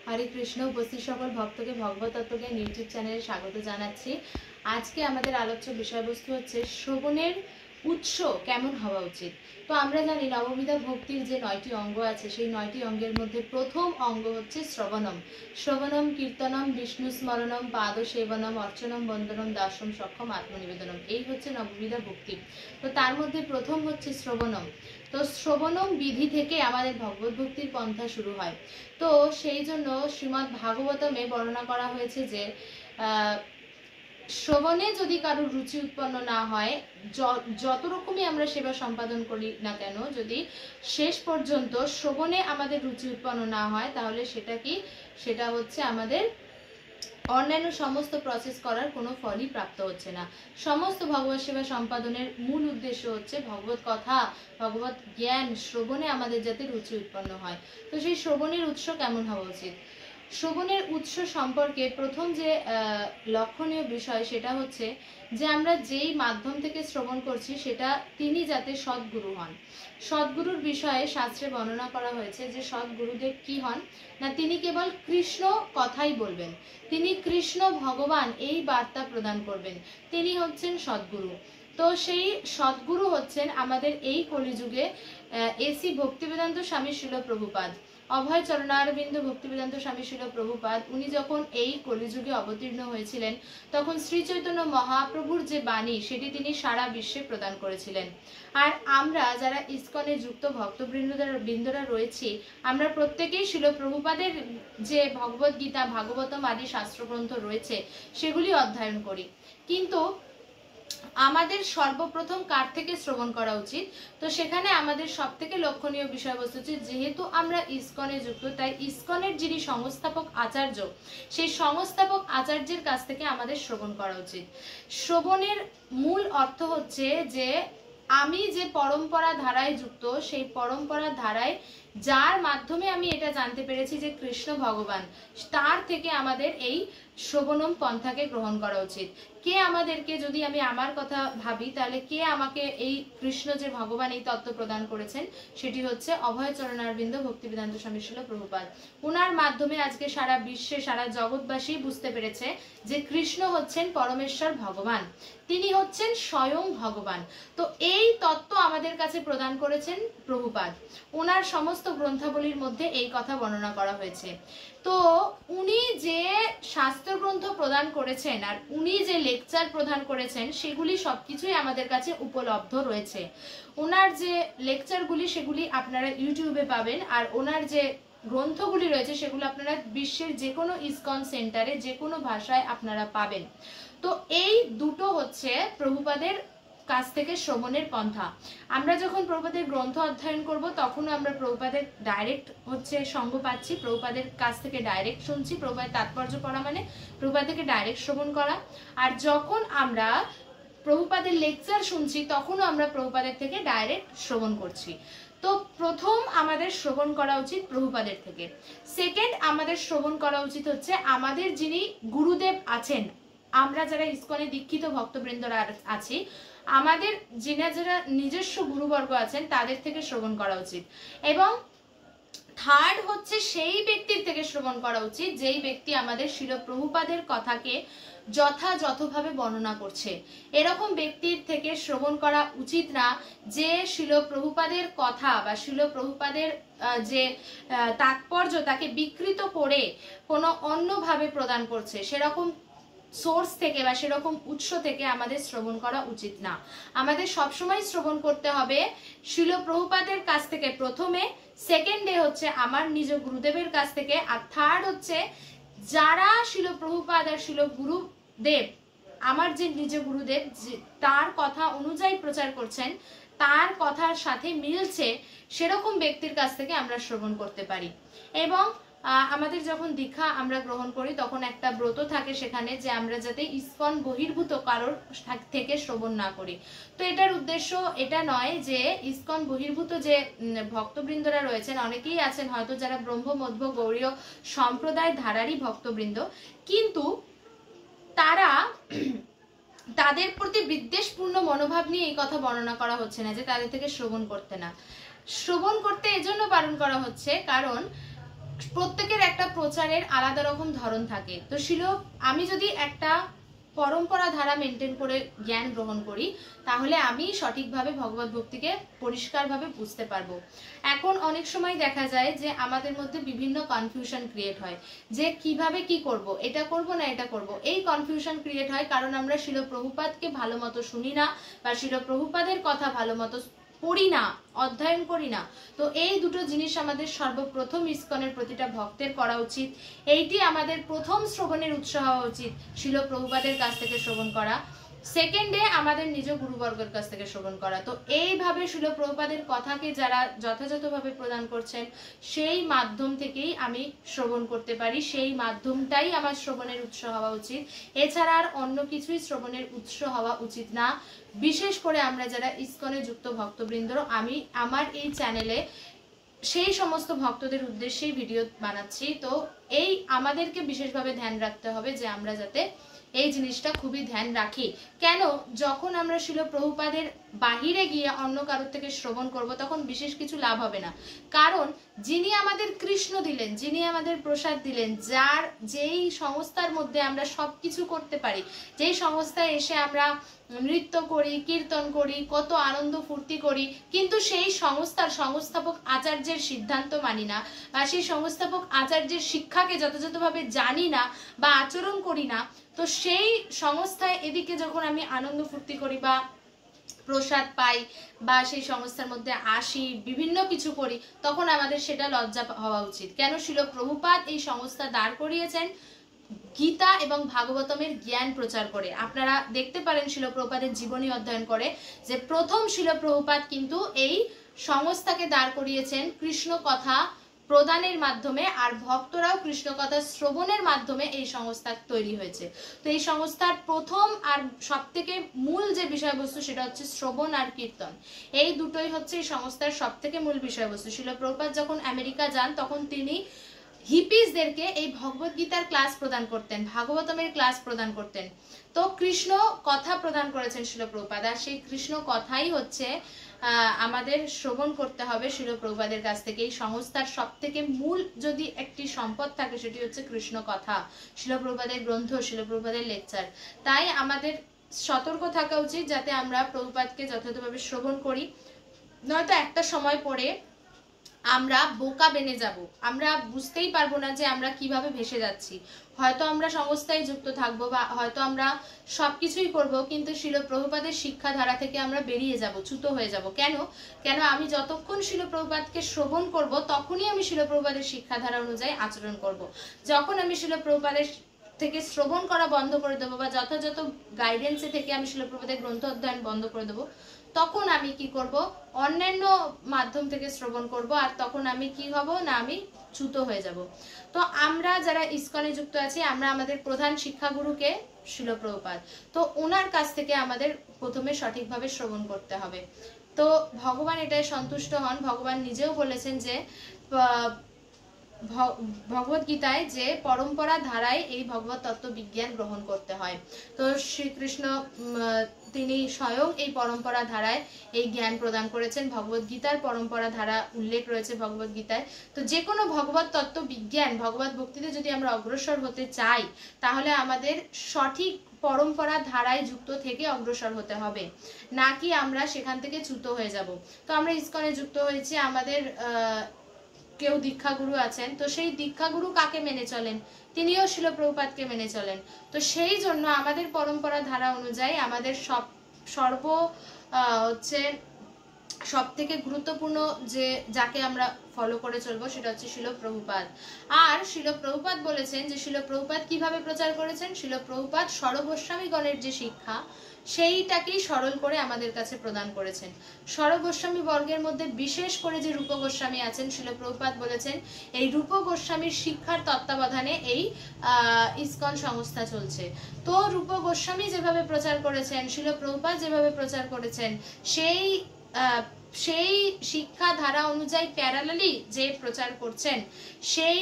হরে কৃষ্ণ। উপস্থিত সকল ভক্তকে ভগবত তত্ত্বজ্ঞান ইউটিউব চ্যানেলে স্বাগত জানাচ্ছি। আজকে আমাদের আলোচ্য বিষয়বস্তু হচ্ছে শ্রবণের উৎস কেমন হওয়া উচিত। তো আমরা জানি নববিধা ভক্তির যে 9টি অঙ্গ আছে, সেই 9টি অঙ্গের মধ্যে প্রথম অঙ্গ হচ্ছে শ্রবণম। শ্রবণম কীর্তনম বিষ্ণু স্মরণম পাদ সেবনম অর্চনম বন্দনম দাসম সক্ষম আত্মনিবেদনম, এই হচ্ছে নববিধা ভক্তি। তো তার মধ্যে প্রথম হচ্ছে শ্রবণম। তো শ্রবণম বিধি থেকে আমাদের ভগবত ভক্তির পন্থা শুরু হয়। তো সেই জন্য শ্রীমদ্ ভাগবতমে বর্ণনা করা হয়েছে যে শ্রবণে যদি কারোর রুচি উৎপন্ন না হয়, যত রকমই আমরা সেবা সম্পাদন করি না কেন, যদি শেষ পর্যন্ত শ্রবণে আমাদের রুচি উৎপন্ন না হয়, তাহলে সেটা হচ্ছে আমাদের অন্যান্য সমস্ত প্রসেস করার কোনো ফলই প্রাপ্ত হচ্ছে না। সমস্ত ভগবত সেবা সম্পাদনের মূল উদ্দেশ্য হচ্ছে ভগবত কথা, ভগবত জ্ঞান শ্রবণে আমাদের যাতে রুচি উৎপন্ন হয়। তো সেই শ্রবণের উৎস কেমন হওয়া উচিত? শ্রবণের উৎস সম্পর্কে প্রথম যে লক্ষণীয় বিষয় সেটা হচ্ছে যে আমরা যেই মাধ্যম থেকে শ্রবণ করছি সেটা তিনি যাতে সদ্গুরু হন। সদ্গুরুর বিষয়ে শাস্ত্রে বর্ণনা করা হয়েছে যে সদ্গুরুদেব কি হন না, তিনি কেবল কৃষ্ণ কথাই বলবেন, তিনি কৃষ্ণ ভগবান এই বার্তা প্রদান করবেন, তিনি হচ্ছেন সদ্গুরু। তো সেই সদ্গুরু হচ্ছেন আমাদের এই কলিযুগে এসি ভক্তিবেদান্ত স্বামী শিল প্রভুপাদ, অভয় চরণারবিন্দ ভক্তিবেদান্ত স্বামী শিল প্রভুপাদ। উনি যখন এই কলিযুগে অবতীর্ণ হয়েছিলেন, তখন শ্রী চৈতন্য মহাপ্রভুর যে বাণী সেটি তিনি সারা বিশ্বে প্রদান করেছিলেন। আর আমরা যারা ইসকনে যুক্ত ভক্তবৃন্দরা রয়েছি, আমরা প্রত্যেকেই শিল প্রভুপাদের যে ভগবদ গীতা, ভাগবতম আদি শাস্ত্রগ্রন্থ রয়েছে সেগুলি অধ্যয়ন করি। কিন্তু আমাদের সর্বপ্রথম কার থেকে শ্রবণ করা উচিত? তো সেখানে আমাদের সব থেকে লক্ষণীয় বিষয়বস্তু হচ্ছে, যেহেতু আমরা ইসকনে যুক্ত, তাই ইসকনের যিনি সংস্থাপক আচার্য, সেই সংস্থাপক আচার্যের কাছ থেকে আমাদের শ্রবণ করা উচিত। শ্রবণের মূল অর্থ হচ্ছে যে আমি যে পরম্পরা ধারায় যুক্ত, সেই পরম্পরা ধারায় যার মাধ্যমে আমি এটা জানতে পেরেছি যে কৃষ্ণ ভগবান, তার থেকে আমাদের এই শ্রবণম পন্থাকে গ্রহণ করা উচিত। কে আমাদেরকে, যদি আমি আমার কথা ভাবি, তাহলে কে আমাকে এই কৃষ্ণ যে ভগবান এই তত্ত্ব প্রদান করেছেন, সেটি হচ্ছে অভয় চরণারবিন্দ ভক্তিবেদান্ত স্বামী শিল প্রভুপাদ। ওনার মাধ্যমে আজকে সারা বিশ্বে, সারা জগৎবাসী বুঝতে পেরেছে যে কৃষ্ণ হচ্ছেন পরমেশ্বর ভগবান, তিনি হচ্ছেন স্বয়ং ভগবান। তো এই তত্ত্ব আমাদের কাছে প্রদান করেছেন প্রভুপাদ। ওনার সমস্ত গ্রন্থাবলীর মধ্যে এই কথা বর্ণনা করা হয়েছে। তো উনি যে শাস্ত্রগ্রন্থ প্রদান করেছেন আর উনি যে লেকচার প্রদান করেছেন, সেগুলি সবকিছুই আমাদের কাছে উপলব্ধ রয়েছে। ওনার যে লেকচারগুলি সেগুলি আপনারা ইউটিউবে পাবেন, আর ওনার যে গ্রন্থগুলি রয়েছে সেগুলো আপনারা বিশ্বের যে কোনো ইসকন সেন্টারে যে কোনো ভাষায় আপনারা পাবেন। তো এই দুটো হচ্ছে প্রভুপাদের কাছ থেকে শ্রবণের পন্থা। আমরা যখন প্রভুপাদের গ্রন্থ অধ্যয়ন করব, তখনও আমরা প্রভুপাদের ডাইরেক্ট হচ্ছে সঙ্গ পাচ্ছি, প্রভুপাদের কাছ থেকে ডাইরেক্ট শুনছি। প্রভুপাদের তাৎপর্য পড়া মানে প্রভুপাদ থেকে ডাইরেক্ট শ্রবণ করা। আর যখন আমরা প্রভুপাদের লেকচার শুনছি, তখনও আমরা প্রভুপাদের থেকে ডাইরেক্ট শ্রবণ করছি। তো প্রথম আমাদের শ্রবণ করা উচিত প্রভুপাদের থেকে। সেকেন্ড আমাদের শ্রবণ করা উচিত হচ্ছে আমাদের যিনি গুরুদেব আছেন, আমরা যারা ইসকনে দীক্ষিত ভক্তবৃন্দরা আছি, আমাদের যারা নিজস্ব গুরুবর্গ আছেন, তাদের থেকে শ্রবণ করা উচিত। এবং থার্ড হচ্ছে সেই ব্যক্তির থেকে শ্রবণ করা উচিত যেই ব্যক্তি আমাদের শিল প্রভুপাদের কথাকে যথাযথভাবে বর্ণনা করছে। এরকম ব্যক্তির থেকে শ্রবণ করা উচিত না যে শিল প্রভুপাদের কথা বা শিল প্রভুপাদের যে তাৎপর্য তাকে বিকৃত করে কোনো অন্যভাবে প্রদান করছে, সেরকম সোর্স থেকে বা সেরকম উৎস থেকে আমাদের শ্রবণ করা উচিত না। আমাদের সবসময় শ্রবণ করতে হবে শিল প্রভুপাদের কাছ থেকে প্রথমে, সেকেন্ডে হচ্ছে আমার নিজ গুরুদেবের কাছ থেকে, আর থার্ড হচ্ছে যারা শিল প্রভুপাদ আর শিল গুরুদেব, আমার যে নিজ গুরুদেব তার কথা অনুযায়ী প্রচার করছেন, তার কথার সাথে মিলছে, সেরকম ব্যক্তির কাছ থেকে আমরা শ্রবণ করতে পারি। এবং আমাদের যখন দীক্ষা আমরা গ্রহণ করি, তখন একটা ব্রত থাকে সেখানে যে আমরা যাতে ইসকন বহির্ভূত কারোর থেকে শ্রবণ না করি। তো এটার উদ্দেশ্য এটা নয় যে ইসকন বহির্ভূত যে ভক্তবৃন্দরা রয়েছেন, অনেকেই আছেন হয়তো যারা ব্রহ্ম মধ্ব গৌড়ীয় সম্প্রদায় ধারারই ভক্তবৃন্দ, কিন্তু তারা তাদের প্রতি বিদ্বেষপূর্ণ মনোভাব নিয়ে এই কথা বর্ণনা করা হচ্ছে না যে তাদের থেকে শ্রবণ করতে না। শ্রবণ করতে এজন্য বারণ করা হচ্ছে কারণ প্রত্যেকের একটা প্রচারের আলাদা রকম ধরন থাকে। তো আমি যদি একটা পরম্পরা ধারা মেনটেন করে জ্ঞান গ্রহণ করি তাহলে আমি সঠিকভাবে ভগবত ভক্তিকে পরিষ্কারভাবে বুঝতে পারবো। এখন অনেক সময় দেখা যায় যে আমাদের মধ্যে বিভিন্ন কনফিউশন ক্রিয়েট হয় যে কিভাবে কি করব, এটা করব না এটা করব। এই কনফিউশন ক্রিয়েট হয় কারণ আমরা শিল প্রভুপাদকে ভালো মতো শুনি না বা শিল প্রভুপাদের কথা ভালো মতো পড়ি না, অধ্যয়ন করি না। তো এই দুটো জিনিস আমাদের সর্বপ্রথম ইসকনের প্রতিটা ভক্তের করা উচিত। এইটি আমাদের প্রথম শ্রবণের উৎস হওয়া উচিত, শিল প্রভুপাদের কাছ থেকে শ্রবণ করা। সেকেন্ডে আমাদের নিজ গুরুবর্গের কাছ থেকে শ্রবণ করা। তো এইভাবে শিল প্রভুপাদের কথাকে যারা যথাযথভাবে প্রদান করছেন সেই মাধ্যম থেকেই আমি শ্রবণ করতে পারি, সেই মাধ্যমটাই আমার শ্রবণের উৎস হওয়া উচিত। এছাড়া আর অন্য কিছুই শ্রবণের উৎস হওয়া উচিত না। বিশেষ করে আমরা যারা ইসকনে যুক্ত ভক্তবৃন্দ, আমি আমার এই চ্যানেলে সেই সমস্ত ভক্তদের উদ্দেশ্যেই ভিডিও বানাচ্ছি। তো এই আমাদেরকে বিশেষভাবে ধ্যান রাখতে হবে যে আমরা যাতে এই জিনিসটা খুবই ধ্যান রাখি। কেন, যখন আমরা শিল প্রভুপাদের বাহিরে গিয়ে অন্য কারোর থেকে শ্রবণ করব তখন বিশেষ কিছু লাভ হবে না। কারণ যিনি আমাদের কৃষ্ণ দিলেন, যিনি আমাদের প্রসাদ দিলেন, যেই সংস্থার মধ্যে আমরা সবকিছু করতে পারি, যেই সংস্থায় এসে আমরা নৃত্য করি, কীর্তন করি, কত আনন্দ ফুর্তি করি, কিন্তু সেই সংস্থার সংস্থাপক আচার্যের সিদ্ধান্ত মানি না বা সেই সংস্থাপক আচার্যের শিক্ষাকে যথাযথভাবে জানি না বা আচরণ করি না, তো সেই সংস্থায় এদিকে যখন আমি আনন্দ ফুর্তি করি বা প্রসাদ পাই বা সেই সংস্থার মধ্যে আসি, বিভিন্ন কিছু করি, তখন আমাদের সেটা লজ্জা হওয়া উচিত। কেন, শিল প্রভুপাদ এই সংস্থা দাঁড় করিয়েছেন গীতা এবং ভাগবতমের জ্ঞান প্রচার করে। আপনারা দেখতে পারেন শিল প্রভুপাদের জীবনী অধ্যয়ন করে যে প্রথম শিল প্রভুপাদ কিন্তু এই সংস্থাকে দাঁড় করিয়েছেন কৃষ্ণ কথা প্রদানের মাধ্যমে, আর ভক্তরাও কৃষ্ণ কথা শ্রবণের মাধ্যমে এই সংস্থা তৈরি হয়েছে। তো এই সংস্থার প্রথম আর সব থেকে মূল যে বিষয়বস্তু সেটা হচ্ছে শ্রবণ আর কীর্তন। এই দুটোই হচ্ছে এই সংস্থার সব থেকে মূল বিষয়বস্তু। শিল প্রভুপাদ যখন আমেরিকা যান তখন তিনি হিপিসদেরকে এই ভগবত গীতার ক্লাস প্রদান করতেন, ভাগবতমের ক্লাস প্রদান করতেন। তো কৃষ্ণ কথা প্রদান করেছেন শিল প্রভুপাদ, আর সেই কৃষ্ণ কথাই হচ্ছে আমাদের শ্রবণ করতে হবে শিল প্রভুপাদের কাছ থেকে। এই সংস্থার সব থেকে মূল যদি একটি সম্পদ থাকে সেটি হচ্ছে কৃষ্ণ কথা, শিল প্রভুপাদের গ্রন্থ, শিল প্রভুপাদের লেকচার। তাই আমাদের সতর্ক থাকা উচিত যাতে আমরা প্রভুপাদকে যথাযথভাবে শ্রবণ করি, নয়তো একটা সময় পরে আমরা বোকা বেনে যাব, আমরা বুঝতেই পারবো না যে আমরা কিভাবে ভেসে যাচ্ছি। হয়তো আমরা সংস্থায় যুক্ত থাকবো বা হয়তো আমরা সবকিছুই করব, কিন্তু শিল প্রভুপাদের শিক্ষাধারা থেকে আমরা বেরিয়ে যাব, চ্যুত হয়ে যাব। কেন আমি যতক্ষণ শিল প্রভুপাদকে শ্রবণ করব তখনই আমি শিল প্রভুপাদের শিক্ষাধারা অনুযায়ী আচরণ করব। যখন আমি শিল প্রভুপাদের থেকে শ্রবণ করা বন্ধ করে দেবো বা যথাযথ গাইডেন্সে থেকে আমি শিল প্রভুপাদের গ্রন্থ অধ্যয়ন বন্ধ করে দেবো, তখন আমি কি করব, অন্যান্য মাধ্যম থেকে শ্রবণ করব, আর তখন আমি কি হব না, আমি চ্যুত হয়ে যাব। তো আমরা যারা ইসকনে যুক্ত আছি, আমরা আমাদের প্রধান শিক্ষাগুরুকে শিল প্রভুপাদ, তো ওনার কাছ থেকে আমাদের প্রথমে সঠিকভাবে শ্রবণ করতে হবে। তো ভগবান এটাই সন্তুষ্ট হন। ভগবান নিজেও বলেছেন যে ভগবত গীতায় যে পরম্পরা ধারায় এই ভগবত তত্ত্ব বিজ্ঞান গ্রহণ করতে হয়। তো শ্রীকৃষ্ণ তিনি স্বয়ং এই পরম্পরা ধারায় এই জ্ঞান প্রদান করেছেন। ভগবত গীতার পরম্পরা ধারা উল্লেখ রয়েছে ভগবত গীতায়। তো যে কোনো ভগবত তত্ত্ব বিজ্ঞান, ভগবত ভক্তিতে যদি আমরা অগ্রসর হতে চাই তাহলে আমাদের সঠিক পরম্পরা ধারায় যুক্ত থেকে অগ্রসর হতে হবে, নাকি আমরা সেখান থেকে চ্যুত হয়ে যাব। তো আমরা ইসকনে যুক্ত হয়েছি, আমাদের কেউ দীক্ষাগুরু আছেন, তো সেই দীক্ষাগুরু কাকে মেনে চলেন, তিনিও শিল প্রভুপাদকে মেনে চলেন। তো সেই জন্য আমাদের পরম্পরা ধারা অনুযায়ী আমাদের সব থেকে গুরুত্বপূর্ণ যে যাকে আমরা ফলো করে চলবো সেটা হচ্ছে শিল প্রভুপাদ। আর শিল প্রভুপাদ বলেছেন যে শিল প্রভুপাদ কিভাবে প্রচার করেছেন, শিল প্রভুপাদ স্বরগোস্বামীগণের যে শিক্ষা সেইটাকেই সরল করে আমাদের কাছে প্রদান করেছেন। স্বরগোস্বামী বর্গের মধ্যে বিশেষ করে যে রূপ গোস্বামী আছেন, শিল প্রভুপাদ বলেছেন এই রূপ গোস্বামীর শিক্ষার তত্ত্বাবধানে এই ইসকন সংস্থা চলছে। তো রূপ গোস্বামী যেভাবে প্রচার করেছেন, শিল প্রভুপাদ যেভাবে প্রচার করেছেন, সেই সেই শিক্ষা ধারা অনুযায়ী প্যারালালি যে প্রচার করছেন সেই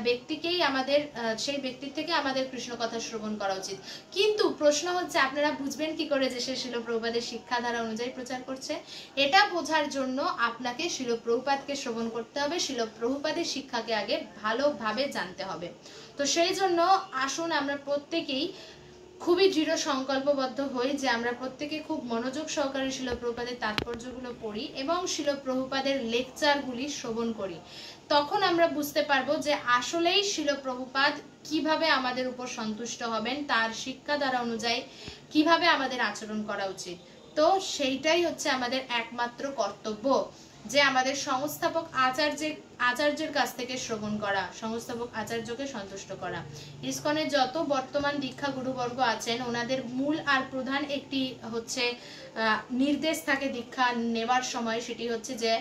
ব্যক্তিকেই আমাদের সেই ব্যক্তির থেকে আমাদের কৃষ্ণ কথা শ্রবণ করা উচিত। কিন্তু প্রশ্ন হচ্ছে আপনারা বুঝবেন কি করে যে সে শিল প্রভুপাদের শিক্ষা ধারা অনুযায়ী প্রচার করছে? এটা বোঝার জন্য আপনাকে শিল প্রভুপাদকে শ্রবণ করতে হবে, শিল প্রভুপাদের শিক্ষাকে আগে ভালোভাবে জানতে হবে। তো সেই জন্য আসুন আমরা প্রত্যেকেই খুবই দৃঢ় সংকল্পবদ্ধ হই যে আমরা প্রত্যেকে খুব মনোযোগ সহকারে শিল প্রভুপাদের তাৎপর্যগুলো পড়ি এবং শিল প্রভুপাদের লেকচারগুলি শ্রবণ করি। তখন আমরা বুঝতে পারবো যে আসলেই শিল প্রভুপাদ কিভাবে আমাদের উপর সন্তুষ্ট হবেন, তার শিক্ষা দ্বারা অনুযায়ী কিভাবে আমাদের আচরণ করা উচিত। তো সেইটাই হচ্ছে আমাদের একমাত্র কর্তব্য, যে আমাদের সংস্থাপক আচার্যের কাছ থেকে শ্রবণ করা, সংস্থাপক আচার্যকে সন্তুষ্ট করা। ইসকনের যত বর্তমান দীক্ষা গুরুবর্গ আছেন ওনাদের মূল আর প্রধান একটি হচ্ছে নির্দেশ থাকে দীক্ষা নেবার সময়, সেটি হচ্ছে যে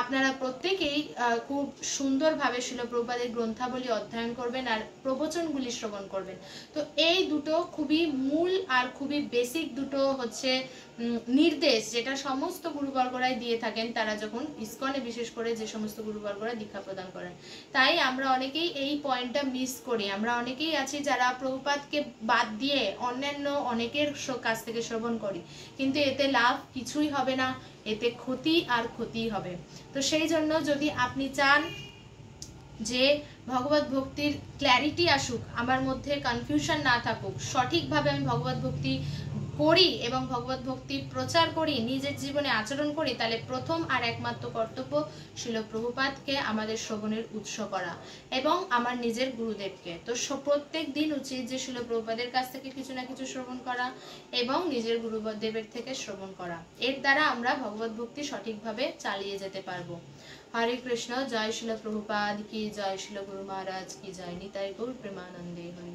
আপনারা প্রত্যেকেই খুব সুন্দরভাবে শিল প্রভুপাদের গ্রন্থাবলী অধ্যয়ন করবেন আর প্রবচনগুলি শ্রবণ করবেন। তো এই দুটো খুবই মূল আর খুবই বেসিক দুটো হচ্ছে নির্দেশ, যেটা সমস্ত গুরুবর্গরাই দিয়ে থাকেন তারা যখন ইসকনে বিশেষ করে যে সমস্ত গুরুবর্গরা দীক্ষা প্রদান করেন। তাই আমরা অনেকেই এই পয়েন্টটা মিস করি। আমরা অনেকেই আছি যারা প্রভুপাদকে বাদ দিয়ে অন্যান্য অনেকের কাছ থেকে শ্রবণ করি, কিন্তু এতে লাভ কিছুই হবে না, এতে ক্ষতি আর ক্ষতিই হবে। তো সেই জন্য যদি আপনি চান যে ভগবত ভক্তির ক্ল্যারিটি আসুক, আমার মধ্যে কনফিউশন না থাকুক, সঠিকভাবে আমি ভগবত ভক্তি করি এবং ভগবত ভক্তির প্রচার করি, নিজের জীবনে আচরণ করি, তাহলে প্রথম আর একমাত্র কর্তব্য শিল প্রভুপাদকে আমাদের শ্রবণের উৎস করা এবং আমার নিজের গুরুদেবকে। তো প্রত্যেক দিন উচিত যে শিল প্রভুপাদের কাছ থেকে কিছু না কিছু শ্রবণ করা এবং নিজের গুরুদেবের থেকে শ্রবণ করা। এর দ্বারা আমরা ভগবত ভক্তি সঠিকভাবে চালিয়ে যেতে পারবো। হরে কৃষ্ণ। জয় শিল প্রভুপাদ কি জয়, শিল গুরু মহারাজ কি জয়, নিতাই গৌর প্রেমানন্দে হরি।